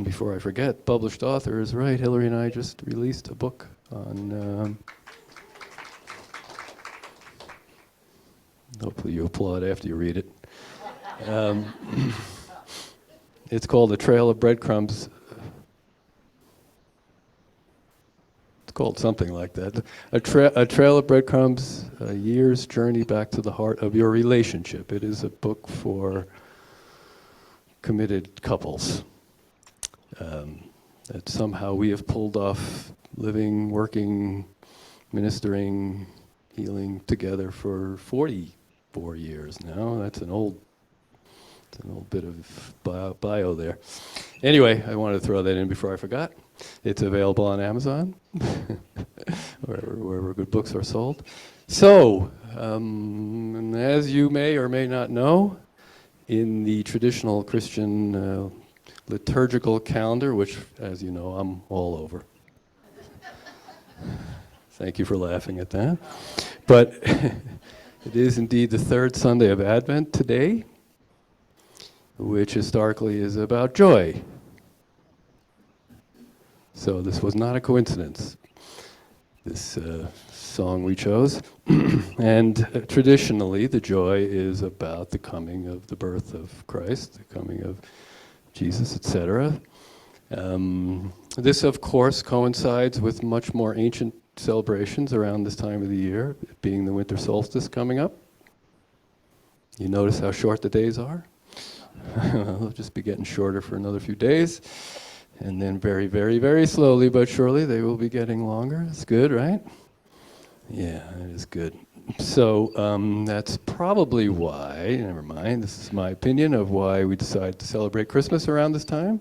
Before I forget, published author is right. Hillary and I just released a book on, hopefully you applaud after you read it. It's called A Trail of Breadcrumbs. It's called something like that. A Trail of Breadcrumbs, a year's journey back to the heart of your relationship. It is a book for committed couples. That somehow we have pulled off living, working, ministering, healing together for 44 years now. That's an old bit of bio there. Anyway, I wanted to throw that in before I forgot. It's available on Amazon, wherever good books are sold. So, as you may or may not know, in the traditional Christian liturgical calendar, which, as you know, I'm all over. Thank you for laughing at that. But it is indeed the third Sunday of Advent today, which historically is about joy. So this was not a coincidence, this song we chose. And traditionally, the joy is about the coming of the birth of Christ, the coming of Jesus, etc. This, of course, coincides with much more ancient celebrations around this time of the year, being the winter solstice coming up. You notice how short the days are? They'll just be getting shorter for another few days. And then very, very, very slowly but surely they will be getting longer. It's good, right? Yeah, it is good. So that's probably why, never mind, this is my opinion of why we decided to celebrate Christmas around this time.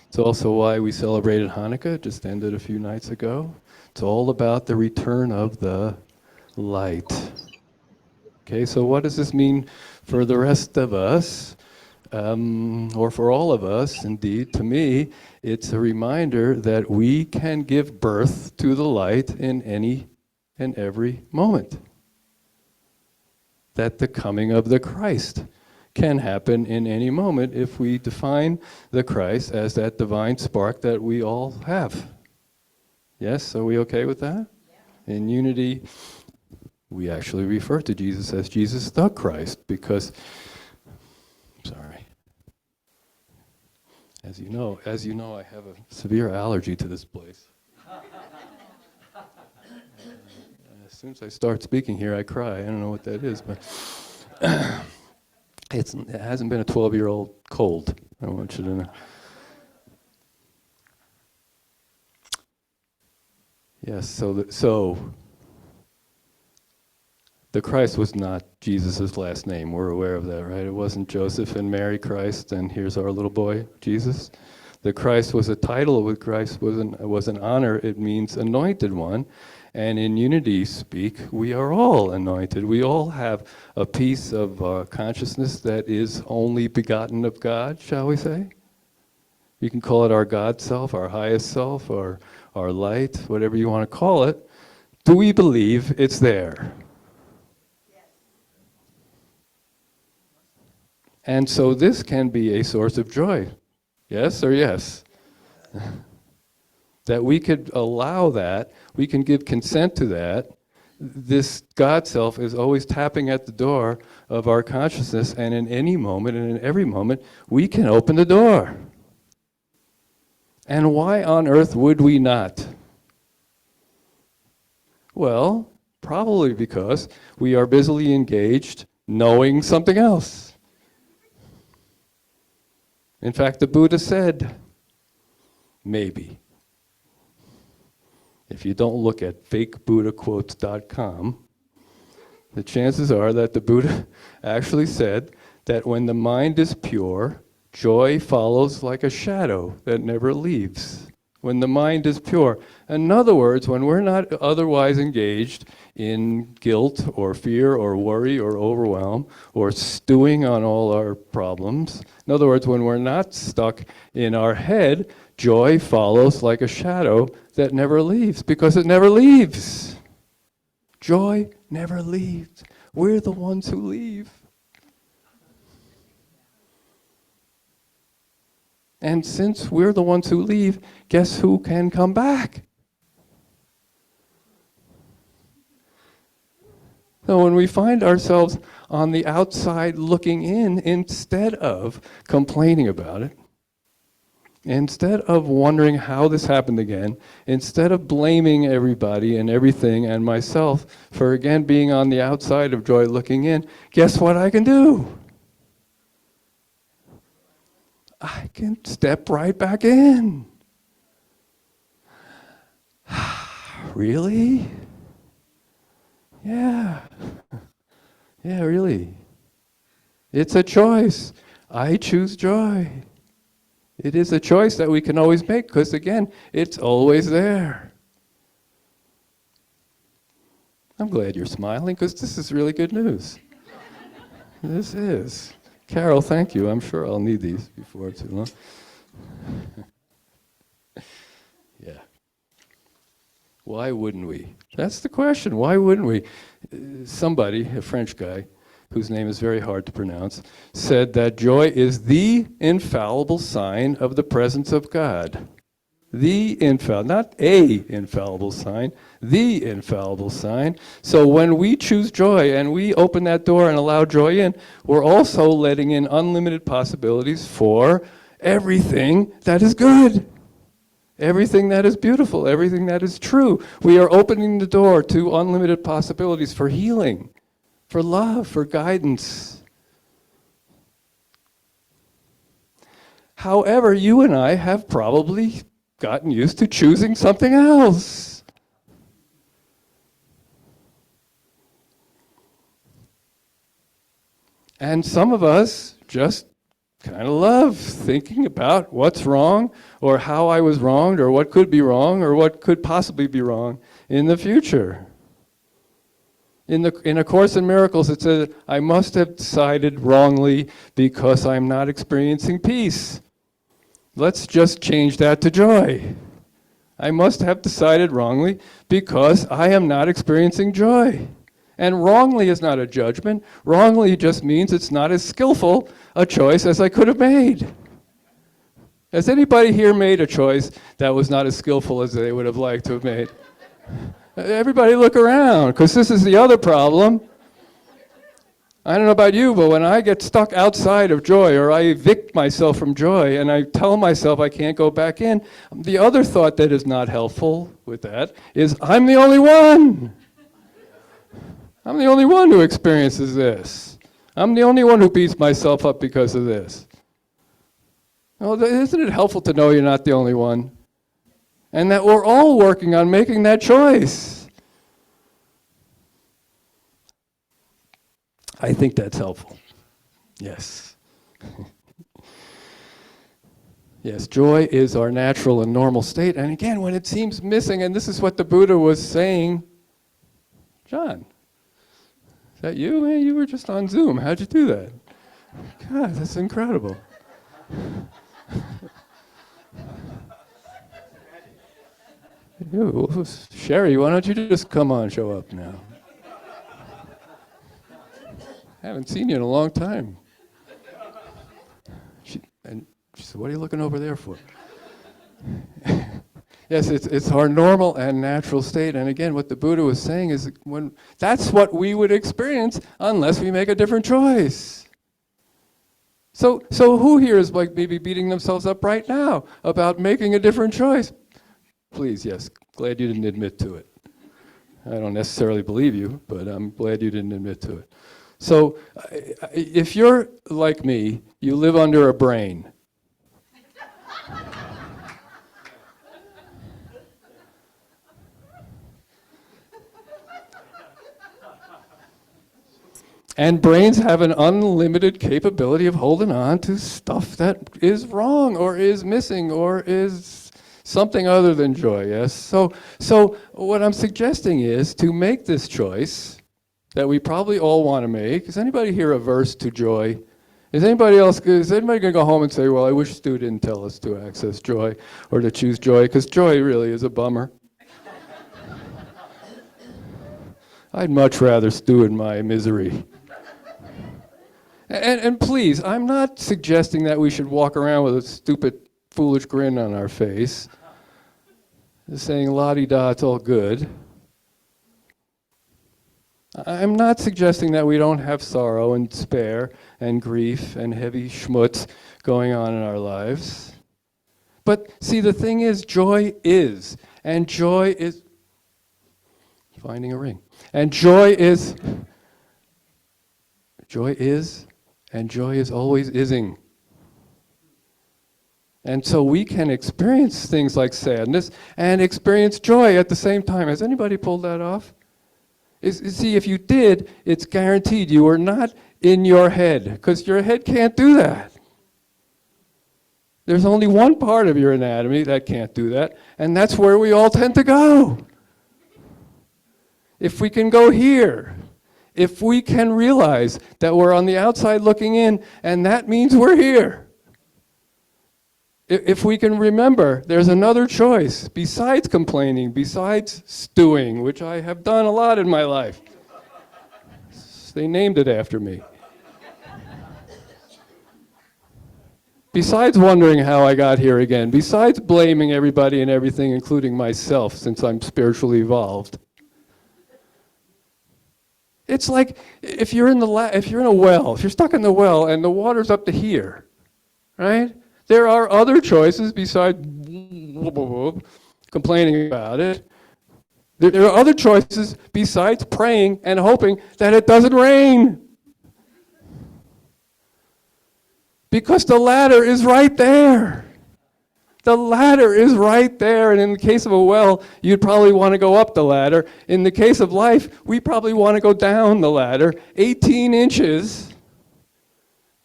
It's also why we celebrated Hanukkah, just ended a few nights ago. It's all about the return of the light. Okay, so what does this mean for the rest of us? Or for all of us, indeed, to me, it's a reminder that we can give birth to the light in any and every moment. That the coming of the Christ can happen in any moment if we define the Christ as that divine spark that we all have. Yes, are we okay with that? Yeah. In unity, we actually refer to Jesus as Jesus the Christ because, sorry, as you know, I have a severe allergy to this place. As soon as I start speaking here, I cry. I don't know what that is, but it hasn't been a 12-year-old cold. I want you to know. Yes, so the Christ was not Jesus' last name. We're aware of that, right? It wasn't Joseph and Mary Christ, and here's our little boy, Jesus. The Christ was a title. With Christ was an honor. It means anointed one. And in unity speak, we are all anointed. We all have a piece of consciousness that is only begotten of God, shall we say? You can call it our God self, our highest self, or our light, whatever you want to call it. Do we believe it's there? Yes. And so this can be a source of joy. Yes or yes? That we could allow that, we can give consent to that. This God self is always tapping at the door of our consciousness, and in any moment and in every moment, we can open the door. And why on earth would we not? Well, probably because we are busily engaged knowing something else. In fact, the Buddha said, maybe. If you don't look at fakebuddhaquotes.com, the chances are that the Buddha actually said that when the mind is pure, joy follows like a shadow that never leaves. When the mind is pure. In other words, when we're not otherwise engaged in guilt or fear or worry or overwhelm or stewing on all our problems, in other words, when we're not stuck in our head, joy follows like a shadow that never leaves, because it never leaves. Joy never leaves. We're the ones who leave. And since we're the ones who leave, guess who can come back? So when we find ourselves on the outside looking in, instead of complaining about it, instead of wondering how this happened again, instead of blaming everybody and everything and myself for again being on the outside of joy looking in, guess what I can do? I can step right back in. Really? Yeah. Yeah, really. It's a choice. I choose joy. It is a choice that we can always make because, again, it's always there. I'm glad you're smiling because this is really good news. This is. Carol, thank you. I'm sure I'll need these before too long. Yeah. Why wouldn't we? That's the question. Why wouldn't we? Somebody, a French guy, whose name is very hard to pronounce, said that joy is the infallible sign of the presence of God. The infallible, not a infallible sign, the infallible sign. So when we choose joy and we open that door and allow joy in, we're also letting in unlimited possibilities for everything that is good. Everything that is beautiful, everything that is true. We are opening the door to unlimited possibilities for healing, for love, for guidance. However, you and I have probably gotten used to choosing something else. And some of us just kind of love thinking about what's wrong, or how I was wronged, or what could be wrong, or what could possibly be wrong in the future. In A Course in Miracles, it says, I must have decided wrongly because I'm not experiencing peace. Let's just change that to joy. I must have decided wrongly because I am not experiencing joy. And wrongly is not a judgment. Wrongly just means it's not as skillful a choice as I could have made. Has anybody here made a choice that was not as skillful as they would have liked to have made? Everybody look around, because this is the other problem. I don't know about you, but when I get stuck outside of joy, or I evict myself from joy, and I tell myself I can't go back in, the other thought that is not helpful with that is, I'm the only one. I'm the only one who experiences this. I'm the only one who beats myself up because of this. Well, isn't it helpful to know you're not the only one? And that we're all working on making that choice. I think that's helpful. Yes. Yes, joy is our natural and normal state. And again, when it seems missing, and this is what the Buddha was saying, John, is that you? Man, you were just on Zoom. How'd you do that? God, that's incredible. Sherry, why don't you just come on, show up now? Haven't seen you in a long time. She said, what are you looking over there for? Yes, it's our normal and natural state. And again, what the Buddha was saying is that's what we would experience unless we make a different choice. So who here is like maybe beating themselves up right now about making a different choice? Please, yes, glad you didn't admit to it. I don't necessarily believe you, but I'm glad you didn't admit to it. So if you're like me, you live under a brain. And brains have an unlimited capability of holding on to stuff that is wrong or is missing or is something other than joy, yes? So what I'm suggesting is to make this choice that we probably all want to make. Is anybody here averse to joy? Is anybody going to go home and say, well, I wish Stu didn't tell us to access joy or to choose joy, because joy really is a bummer. I'd much rather stew in my misery. And please, I'm not suggesting that we should walk around with a stupid, foolish grin on our face, saying la-di-da, it's all good. I'm not suggesting that we don't have sorrow and despair and grief and heavy schmutz going on in our lives. But see, the thing is, joy is. And joy is finding a ring. And joy is, and joy is always ising. And so we can experience things like sadness and experience joy at the same time. Has anybody pulled that off? See, if you did, it's guaranteed you are not in your head, because your head can't do that. There's only one part of your anatomy that can't do that, and that's where we all tend to go. If we can go here, if we can realize that we're on the outside looking in, and that means we're here. If we can remember, there's another choice besides complaining, besides stewing, which I have done a lot in my life. They named it after me. Besides wondering how I got here again, besides blaming everybody and everything, including myself, since I'm spiritually evolved. It's like if you're in a well, if you're stuck in the well and the water's up to here, right? There are other choices besides complaining about it. There are other choices besides praying and hoping that it doesn't rain. Because the ladder is right there. The ladder is right there, and in the case of a well, you'd probably want to go up the ladder. In the case of life, we probably want to go down the ladder 18 inches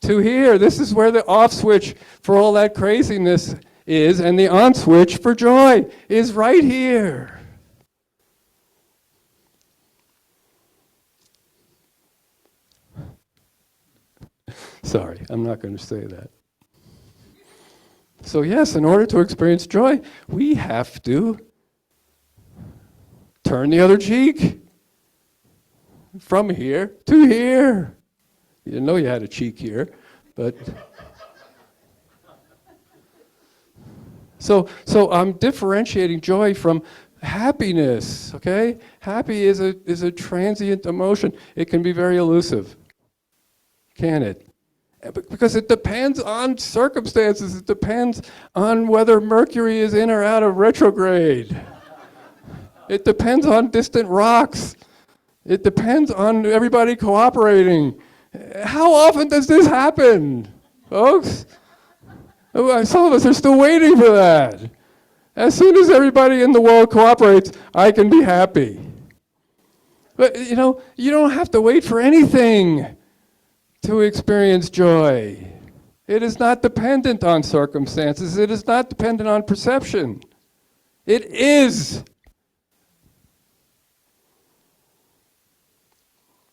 to here. This is where the off switch for all that craziness is, and the on switch for joy is right here. Sorry, I'm not going to say that. So yes, in order to experience joy, we have to turn the other cheek from here to here. You didn't know you had a cheek here, but so I'm differentiating joy from happiness. Okay, happy is a transient emotion. It can be very elusive, can it? Because it depends on circumstances. It depends on whether Mercury is in or out of retrograde. It depends on distant rocks. It depends on everybody cooperating. How often does this happen, folks? Some of us are still waiting for that. As soon as everybody in the world cooperates, I can be happy. But you don't have to wait for anything to experience joy. It is not dependent on circumstances. It is not dependent on perception. It is.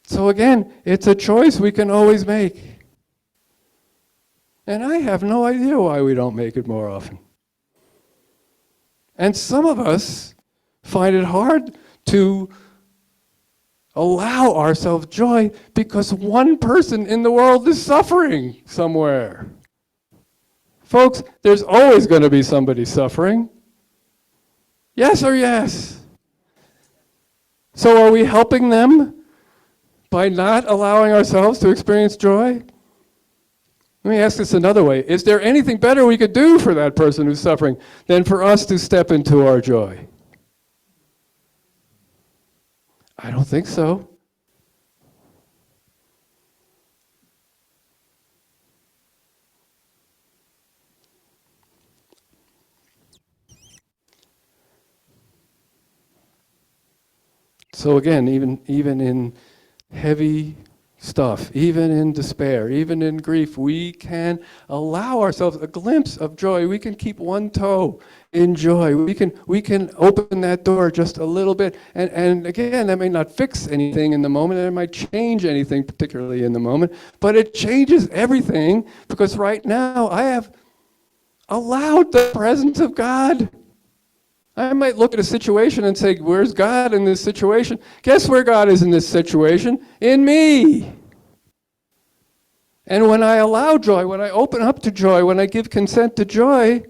So again, it's a choice we can always make. And I have no idea why we don't make it more often. And some of us find it hard to allow ourselves joy because one person in the world is suffering somewhere. Folks, there's always going to be somebody suffering. Yes or yes? So are we helping them by not allowing ourselves to experience joy? Let me ask this another way. Is there anything better we could do for that person who's suffering than for us to step into our joy? I don't think so. So again, even in heavy stuff, even in despair, even in grief, we can allow ourselves a glimpse of joy. We can keep one toe in joy. We can open that door just a little bit. And again, that may not fix anything in the moment, and it might change anything particularly in the moment, but it changes everything because right now I have allowed the presence of God. I might look at a situation and say, where's God in this situation? Guess where God is in this situation? In me. And when I allow joy, when I open up to joy, when I give consent to joy,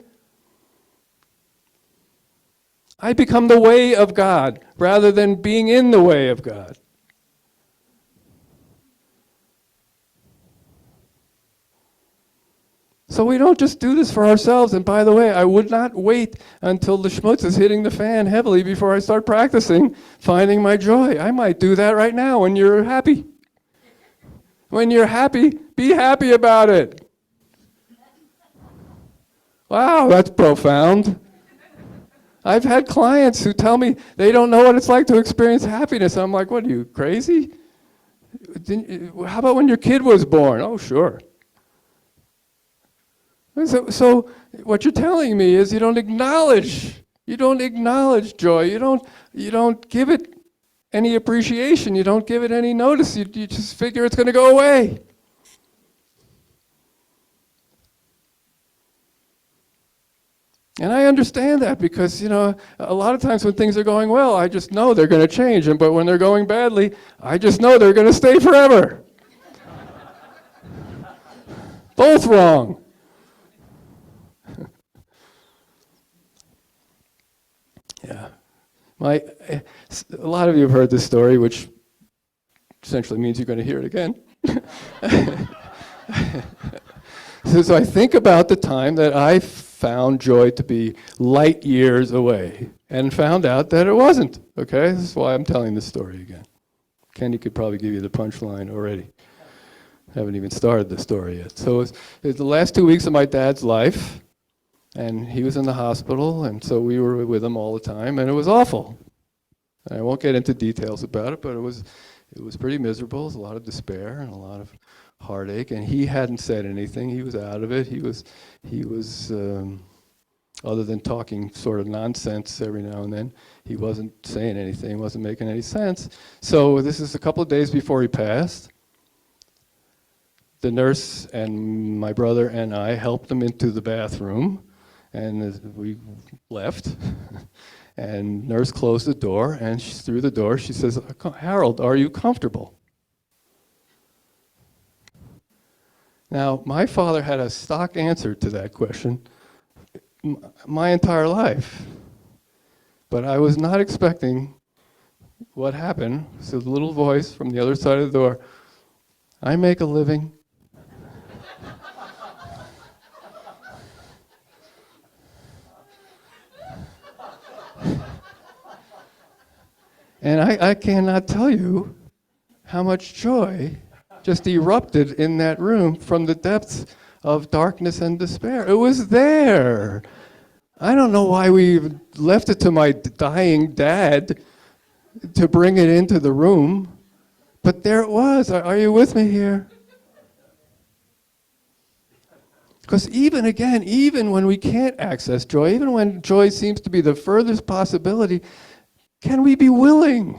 I become the way of God rather than being in the way of God. So we don't just do this for ourselves. And by the way, I would not wait until the schmutz is hitting the fan heavily before I start practicing finding my joy. I might do that right now when you're happy. When you're happy, be happy about it. Wow, that's profound. I've had clients who tell me they don't know what it's like to experience happiness. I'm like, what are you, crazy? How about when your kid was born? Oh, sure. So what you're telling me is you don't acknowledge joy. You don't give it any appreciation. You don't give it any notice. You just figure it's going to go away. And I understand that because, a lot of times when things are going well, I just know they're going to change. But when they're going badly, I just know they're going to stay forever. Both wrong. Yeah. A lot of you have heard this story, which essentially means you're going to hear it again. So I think about the time that I found joy to be light years away and found out that it wasn't. Okay? This is why I'm telling this story again. Kenny could probably give you the punchline already. Haven't even started the story yet. So it was the last 2 weeks of my dad's life. And he was in the hospital, and so we were with him all the time, and it was awful. And I won't get into details about it, but it was pretty miserable. There was a lot of despair and a lot of heartache, and he hadn't said anything. He was out of it. He was other than talking sort of nonsense every now and then, he wasn't saying anything, wasn't making any sense. So this is a couple of days before he passed. The nurse and my brother and I helped him into the bathroom. And we left, and nurse closed the door, and through the door she says, "Harold, are you comfortable?" Now, my father had a stock answer to that question my entire life, but I was not expecting what happened. So the little voice from the other side of the door, "I make a living." And I cannot tell you how much joy just erupted in that room from the depths of darkness and despair. It was there. I don't know why we left it to my dying dad to bring it into the room, but there it was. Are you with me here? Because even when we can't access joy, even when joy seems to be the furthest possibility, can we be willing?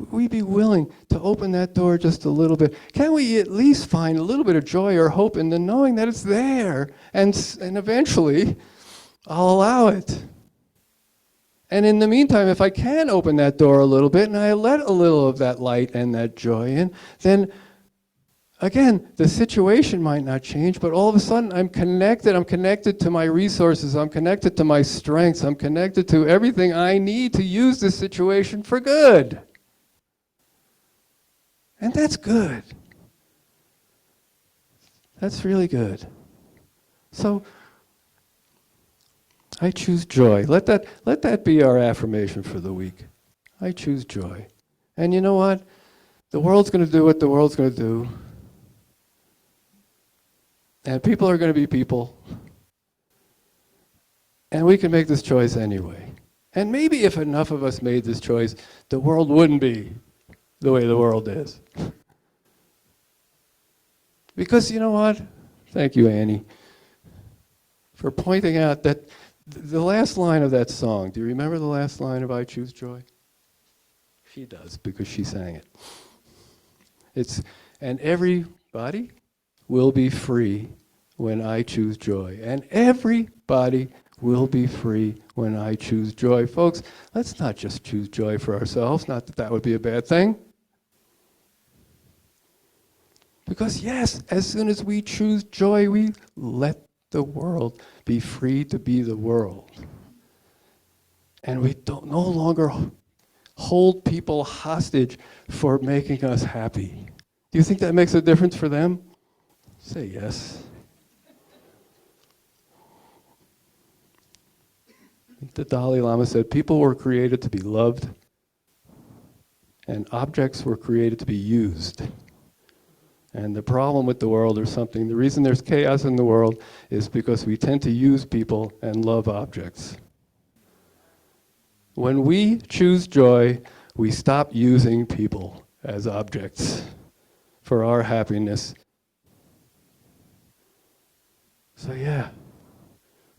We be willing to open that door just a little bit? Can we at least find a little bit of joy or hope in the knowing that it's there, and eventually I'll allow it? And in the meantime, if I can open that door a little bit and I let a little of that light and that joy in, then again, the situation might not change, but all of a sudden I'm connected to my resources, I'm connected to my strengths, I'm connected to everything I need to use this situation for good. And that's good. That's really good. So, I choose joy. Let that be our affirmation for the week. I choose joy. And you know what? The world's going to do what the world's going to do. And people are going to be people. And we can make this choice anyway. And maybe if enough of us made this choice, the world wouldn't be the way the world is. Because you know what? Thank you, Annie, for pointing out that the last line of that song, do you remember the last line of I Choose Joy? She does, because she sang it. And everybody will be free when I choose joy. And everybody will be free when I choose joy. Folks, let's not just choose joy for ourselves, not that that would be a bad thing. Because yes, as soon as we choose joy, we let the world be free to be the world. And we don't no longer hold people hostage for making us happy. Do you think that makes a difference for them? Say yes. The Dalai Lama said, people were created to be loved, and objects were created to be used. And the problem with the world, or something, the reason there's chaos in the world is because we tend to use people and love objects. When we choose joy, we stop using people as objects for our happiness. So yeah,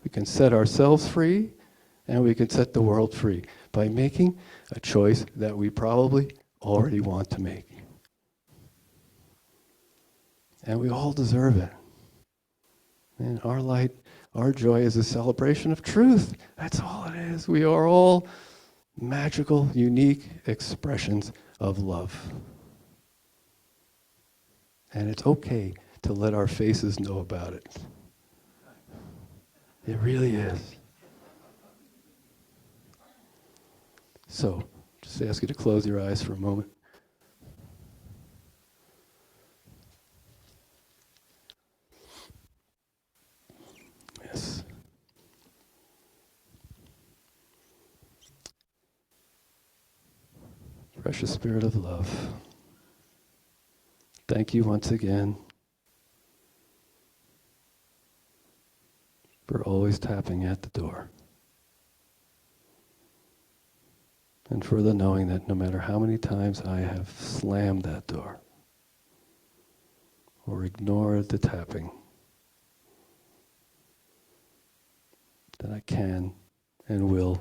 we can set ourselves free and we can set the world free by making a choice that we probably already want to make. And we all deserve it. And our light, our joy is a celebration of truth. That's all it is. We are all magical, unique expressions of love. And it's okay to let our faces know about it. It really is. So, just ask you to close your eyes for a moment. Yes. Precious Spirit of love, thank you once again for always tapping at the door. And for the knowing that no matter how many times I have slammed that door or ignored the tapping, that I can and will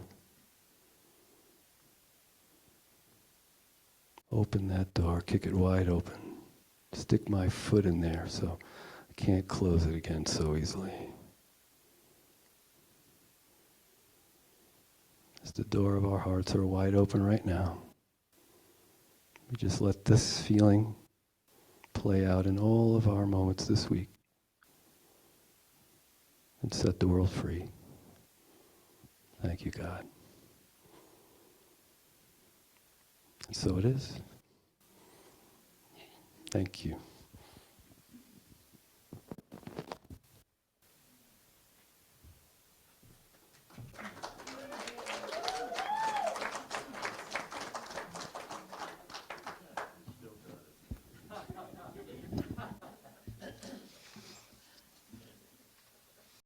open that door, kick it wide open, stick my foot in there so I can't close it again so easily. As the door of our hearts are wide open right now, we just let this feeling play out in all of our moments this week and set the world free. Thank you, God. And so it is. Thank you.